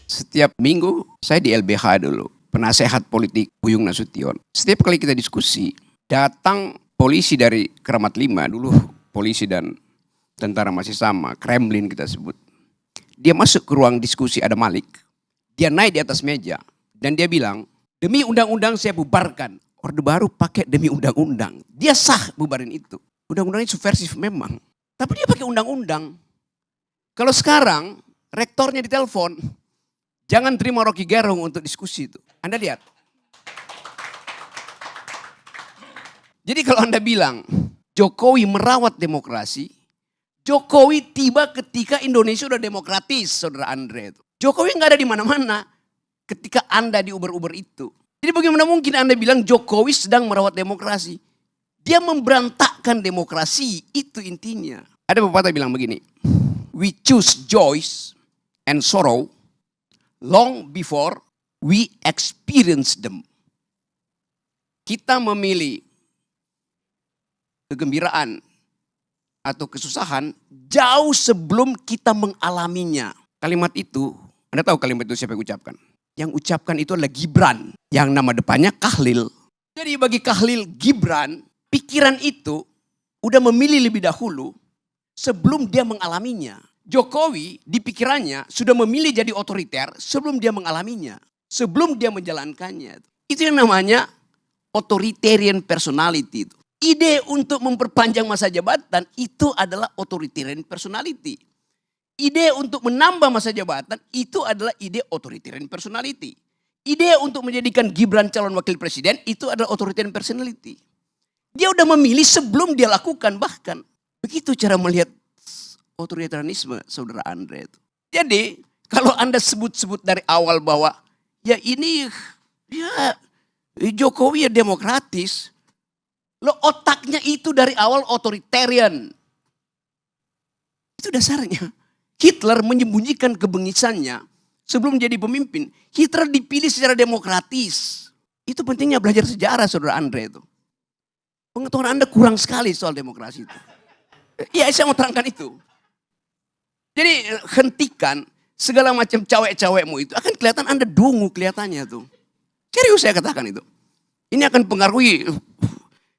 Setiap minggu saya di LBH dulu, penasehat politik Buyung Nasution. Setiap kali kita diskusi, datang polisi dari Kramat 5, dulu polisi dan tentara masih sama, Kremlin kita sebut. Dia masuk ke ruang diskusi, ada Malik, dia naik di atas meja, dan dia bilang, demi undang-undang saya bubarkan. Orde Baru pakai demi undang-undang, dia sah bubarin itu. Undang-undangnya subversif memang, tapi dia pakai undang-undang. Kalau sekarang, rektornya ditelepon, jangan terima Rocky Gerung untuk diskusi itu. Anda lihat. Jadi kalau Anda bilang Jokowi merawat demokrasi, Jokowi tiba ketika Indonesia udah demokratis, saudara Andre itu. Jokowi nggak ada di mana-mana ketika Anda di Uber-Uber itu. Jadi bagaimana mungkin Anda bilang Jokowi sedang merawat demokrasi? Dia memberantakkan demokrasi, itu intinya. Ada pepatah bilang begini, we choose joy and sorrow long before we experience them. Kita memilih kegembiraan atau kesusahan jauh sebelum kita mengalaminya. Kalimat itu, Anda tahu kalimat itu siapa yang ucapkan? Yang ucapkan itu adalah Gibran, yang nama depannya Kahlil. Jadi bagi Kahlil Gibran, pikiran itu udah memilih lebih dahulu sebelum dia mengalaminya. Jokowi di pikirannya sudah memilih jadi otoriter sebelum dia mengalaminya. Sebelum dia menjalankannya. Itu yang namanya authoritarian personality. Ide untuk memperpanjang masa jabatan itu adalah authoritarian personality. Ide untuk menambah masa jabatan itu adalah ide authoritarian personality. Ide untuk menjadikan Gibran calon wakil presiden itu adalah authoritarian personality. Dia udah memilih sebelum dia lakukan bahkan. Begitu cara melihat otoritarianisme, saudara Andre itu. Jadi kalau Anda sebut-sebut dari awal bahwa ya ini ya Jokowi ya demokratis. Lo otaknya itu dari awal otoritarian. Itu dasarnya. Hitler menyembunyikan kebengisannya sebelum jadi pemimpin. Hitler dipilih secara demokratis. Itu pentingnya belajar sejarah, saudara Andre itu. Pengetahuan Anda kurang sekali soal demokrasi itu. Ya saya mau terangkan itu. Jadi hentikan segala macam cawek-cawekmu itu. Akan kelihatan Anda dungu kelihatannya tuh. Serius saya katakan itu. Ini akan pengaruhi.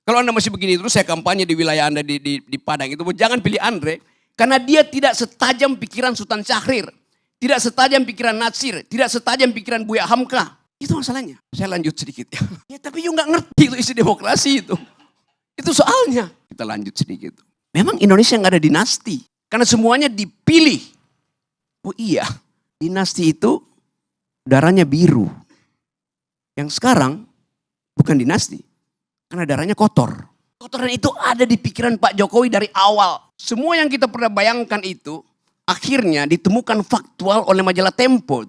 Kalau Anda masih begini terus saya kampanye di wilayah Anda di Padang itu. Jangan pilih Andre. Karena dia tidak setajam pikiran Sultan Syahrir. Tidak setajam pikiran Natsir. Tidak setajam pikiran Buya Hamka. Itu masalahnya. Saya lanjut sedikit ya. Ya tapi you gak ngerti itu isi demokrasi itu. Itu soalnya. Kita lanjut sedikit. Memang Indonesia gak ada dinasti. Karena semuanya dipilih. Oh iya, dinasti itu darahnya biru. Yang sekarang bukan dinasti. Karena darahnya kotor. Kotoran itu ada di pikiran Pak Jokowi dari awal. Semua yang kita pernah bayangkan itu akhirnya ditemukan faktual oleh majalah Tempo.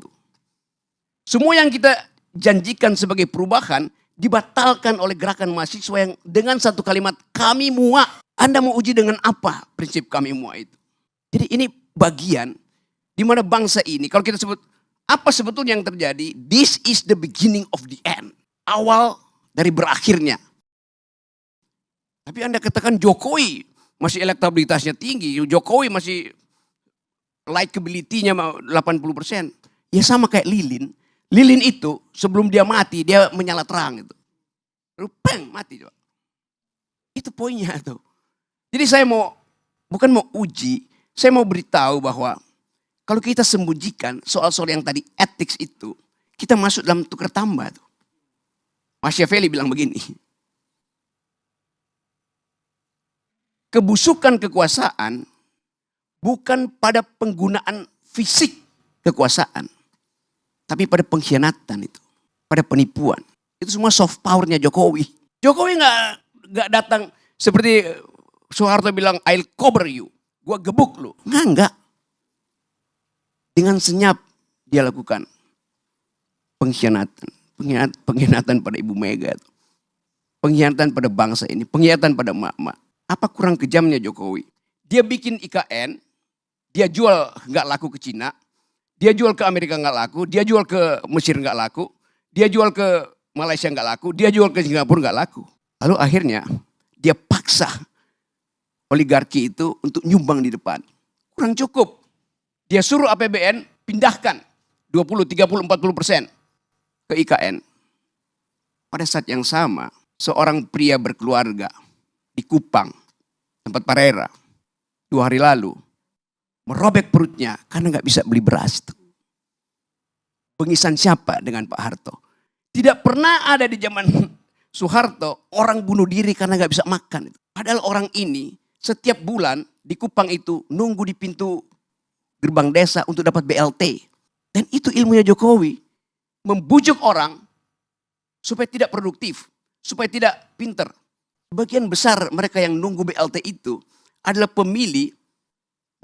Semua yang kita janjikan sebagai perubahan dibatalkan oleh gerakan mahasiswa yang dengan satu kalimat kami muak. Anda mau uji dengan apa prinsip kami muak itu? Jadi ini bagian di mana bangsa ini, kalau kita sebut apa sebetulnya yang terjadi, this is the beginning of the end. Awal dari berakhirnya. Tapi Anda katakan Jokowi masih elektabilitasnya tinggi, Jokowi masih likability-nya 80%. Ya sama kayak Lilin. Lilin itu sebelum dia mati, dia menyala terang itu. Lalu peng, mati coba. Itu poinnya tuh. Jadi saya bukan mau uji, saya mau beritahu bahwa kalau kita sembunyikan soal-soal yang tadi etik itu, kita masuk dalam tukar tambah tuh. Machiavelli bilang begini. Kebusukan kekuasaan bukan pada penggunaan fisik kekuasaan. Tapi pada pengkhianatan itu. Pada penipuan. Itu semua soft powernya Jokowi. Jokowi gak datang seperti Soeharto bilang, I'll cover you. Gua gebuk lu. Enggak. Dengan senyap dia lakukan pengkhianatan. Pengkhianatan pada Ibu Mega. Pengkhianatan pada bangsa ini. Pengkhianatan pada emak-emak. Apa kurang kejamnya Jokowi? Dia bikin IKN, dia jual nggak laku ke Cina, dia jual ke Amerika nggak laku, dia jual ke Mesir nggak laku, dia jual ke Malaysia nggak laku, dia jual ke Singapura nggak laku. Lalu akhirnya dia paksa oligarki itu untuk nyumbang di depan. Kurang cukup. Dia suruh APBN pindahkan 20, 30, 40% ke IKN. Pada saat yang sama, seorang pria berkeluarga di Kupang, tempat Parera, 2 hari lalu, merobek perutnya karena nggak bisa beli beras. Pengisan siapa dengan Pak Harto? Tidak pernah ada di zaman Soeharto orang bunuh diri karena nggak bisa makan. Padahal orang ini setiap bulan di Kupang itu nunggu di pintu gerbang desa untuk dapat BLT. Dan itu ilmunya Jokowi. Membujuk orang supaya tidak produktif, supaya tidak pinter. Sebagian besar mereka yang nunggu BLT itu adalah pemilih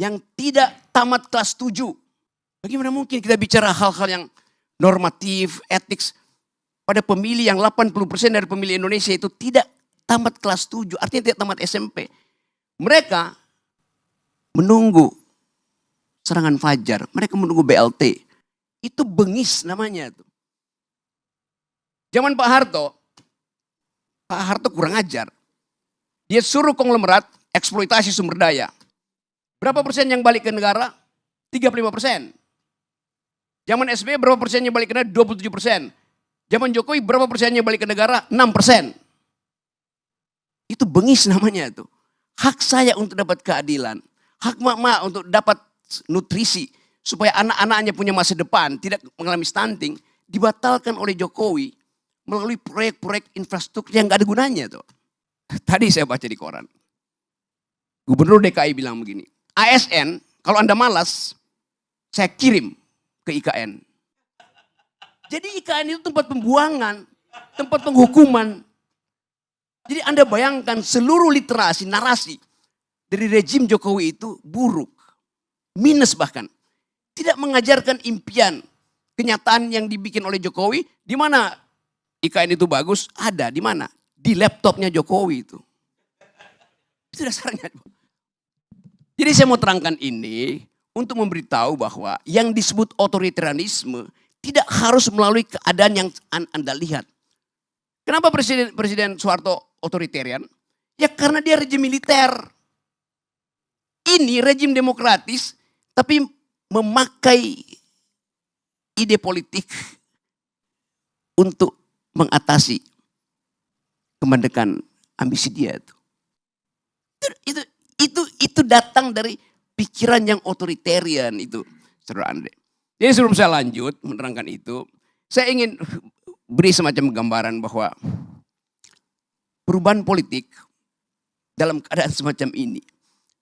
yang tidak tamat kelas 7. Bagaimana mungkin kita bicara hal-hal yang normatif, etik pada pemilih yang 80% dari pemilih Indonesia itu tidak tamat kelas 7, artinya tidak tamat SMP. Mereka menunggu serangan fajar, mereka menunggu BLT. Itu bengis namanya tuh. Zaman Pak Harto kurang ajar. Dia suruh konglomerat eksploitasi sumber daya. Berapa persen yang balik ke negara? 35%. Zaman SBY berapa persennya balik ke negara? 27%. Zaman Jokowi berapa persennya balik ke negara? 6%. Itu bengis namanya tuh. Hak saya untuk dapat keadilan. Hak mak-mak untuk dapat nutrisi. Supaya anak-anaknya punya masa depan. Tidak mengalami stunting. Dibatalkan oleh Jokowi. Melalui proyek-proyek infrastruktur yang gak ada gunanya tuh. Tadi saya baca di koran. Gubernur DKI bilang begini. ASN kalau Anda malas. Saya kirim ke IKN. Jadi IKN itu tempat pembuangan, tempat penghukuman. Jadi Anda bayangkan seluruh literasi, narasi dari rejim Jokowi itu buruk. Minus bahkan. Tidak mengajarkan impian, kenyataan yang dibikin oleh Jokowi. Di mana IKN itu bagus? Ada, di mana? Di laptopnya Jokowi itu. Itu dasarnya. Jadi saya mau terangkan ini untuk memberitahu bahwa yang disebut otoritarianisme tidak harus melalui keadaan yang Anda lihat. Kenapa Presiden Soeharto otoritarian? Ya karena dia rejim militer. Ini rejim demokratis tapi memakai ide politik untuk mengatasi kemandekan ambisi dia itu. Itu datang dari pikiran yang otoritarian itu, saudara Andre. Jadi sebelum saya lanjut menerangkan itu, saya ingin beri semacam gambaran bahwa perubahan politik dalam keadaan semacam ini,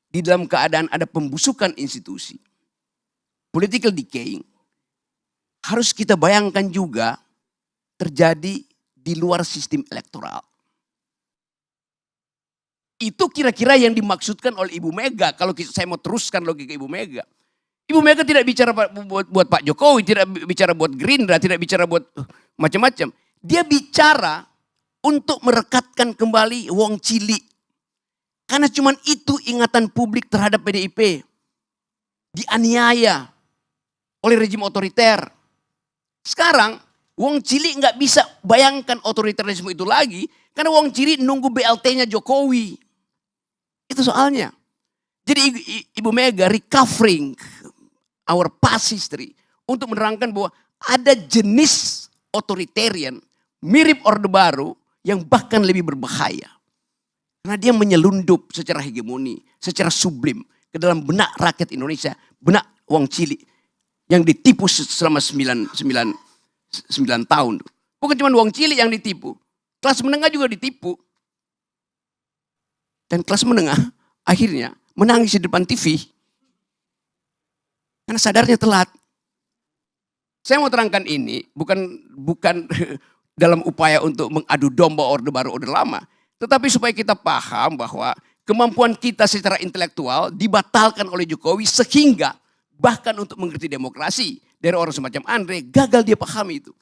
di dalam keadaan ada pembusukan institusi, political decaying, harus kita bayangkan juga terjadi di luar sistem elektoral. Itu kira-kira yang dimaksudkan oleh Ibu Mega. Kalau saya mau teruskan logika Ibu Mega. Ibu Mega tidak bicara buat Pak Jokowi, tidak bicara buat Gerindra, tidak bicara buat macam-macam. Dia bicara untuk merekatkan kembali Wong Cili. Karena cuma itu ingatan publik terhadap PDIP. Dianiaya oleh rejim otoriter. Sekarang Wong Cili nggak bisa bayangkan otoritarisme itu lagi. Karena Wong Cili nunggu BLT-nya Jokowi. Itu soalnya. Jadi Ibu Mega recovering our past history. Untuk menerangkan bahwa ada jenis otoritarian mirip Orde Baru yang bahkan lebih berbahaya. Karena dia menyelundup secara hegemoni, secara sublim ke dalam benak rakyat Indonesia, benak Wong Cili yang ditipu selama 9 tahun. Bukan cuma Wong Cili yang ditipu, kelas menengah juga ditipu. Dan kelas menengah akhirnya menangis di depan TV. Karena sadarnya telat. Saya mau terangkan ini bukan dalam upaya untuk mengadu domba Orde Baru, Orde Lama. Tetapi supaya kita paham bahwa kemampuan kita secara intelektual dibatalkan oleh Jokowi sehingga bahkan untuk mengerti demokrasi dari orang semacam Andre gagal dia pahami itu.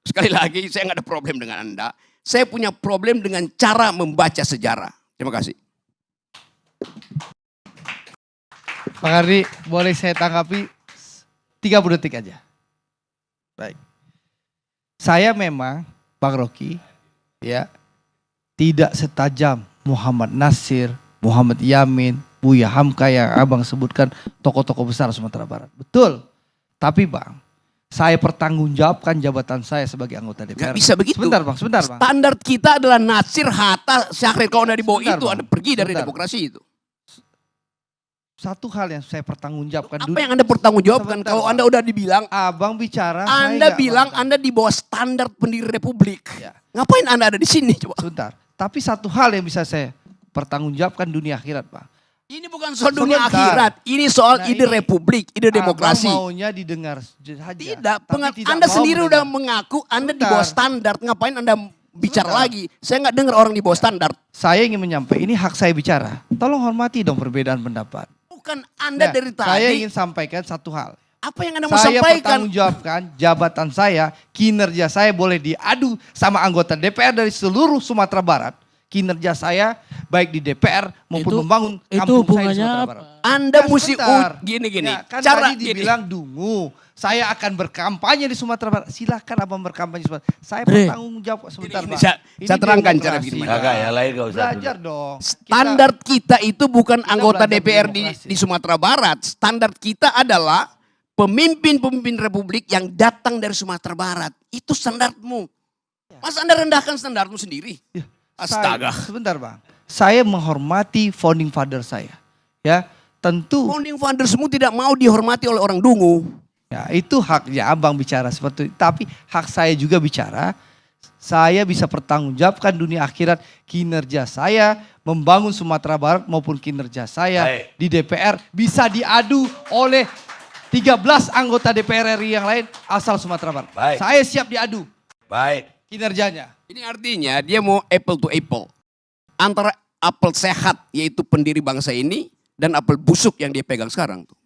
Sekali lagi saya nggak ada problem dengan Anda. Saya punya problem dengan cara membaca sejarah. Terima kasih. Pak Ardi, boleh saya tanggapi 30 detik aja. Baik. Saya memang, Bang Rocky, ya, tidak setajam Muhammad Nasir, Muhammad Yamin, Buya Hamka yang abang sebutkan tokoh-tokoh besar Sumatera Barat. Betul. Tapi Bang, saya pertanggungjawabkan jabatan saya sebagai anggota DPR. Gak bisa begitu. Sebentar bang, sebentar bang. Standar kita adalah Nasir, Hatta, Syahrir. Kalau Anda di bawah Sebentar, itu, Bang. Anda pergi dari Sebentar. demokrasi itu. Satu hal yang saya pertanggungjawabkan. Apa yang Anda pertanggungjawabkan? Sebentar, Kalau Bang. Anda udah dibilang, Abang bicara. saya Anda nggak bilang bantah. Anda di bawah standar pendiri republik. Ya. Ngapain Anda ada di sini coba? Sebentar. Tapi satu hal yang bisa saya pertanggungjawabkan dunia akhirat bang. Ini bukan soal dunia Sebentar. akhirat. Ini soal Nah, ide ini republik, ide demokrasi. Abang maunya didengar saja. Tidak, Tapi tidak Anda mau sendiri udah mendengar. mengaku Anda di Sebentar. bawah standar. Ngapain Anda bicara Sebentar. lagi? Saya nggak dengar orang di bawah standar. Saya ingin menyampaikan, ini hak saya bicara. Tolong hormati dong perbedaan pendapat. Bukan Anda Nah, dari tadi. saya ingin sampaikan satu hal. Apa yang Anda mau Saya sampaikan? pertanggungjawabkan jabatan saya, kinerja saya boleh diadu sama anggota DPR dari seluruh Sumatera Barat. Kinerja saya baik di DPR maupun Itu- membangun itu kampung saya di hubungannya Sumatera apa? Barat. Anda Ya, mesti sebentar. gini. Ya, kan Cara tadi gini. dibilang dungu. Saya akan berkampanye di Sumatera Barat. Silakan abang berkampanye di Sumatera. Saya Bre. bertanggung jawab sebentar, Gini, Bang. saya terangkan cara demokrasi, begini, Bang. Kagak ya, lain gak usah. Belajar dong. Standar kita itu bukan anggota belajar DPR demokrasi. di Sumatera Barat. Standar kita adalah pemimpin-pemimpin republik yang datang dari Sumatera Barat. Itu standarmu. Masa Anda rendahkan standarmu sendiri? Ya, Astaga. Sebentar bang. Saya menghormati founding father saya. Ya, tentu. Founding fathersmu tidak mau dihormati oleh orang dungu. Ya, itu haknya abang bicara seperti itu. Tapi hak saya juga bicara. Saya bisa pertanggungjawabkan dunia akhirat kinerja saya membangun Sumatera Barat maupun kinerja saya Baik. di DPR bisa diadu oleh 13 anggota DPR RI yang lain asal Sumatera Barat. Baik. Saya siap diadu Baik. kinerjanya. Ini artinya dia mau apple to apple. Antara apel sehat yaitu pendiri bangsa ini dan apel busuk yang dia pegang sekarang tuh.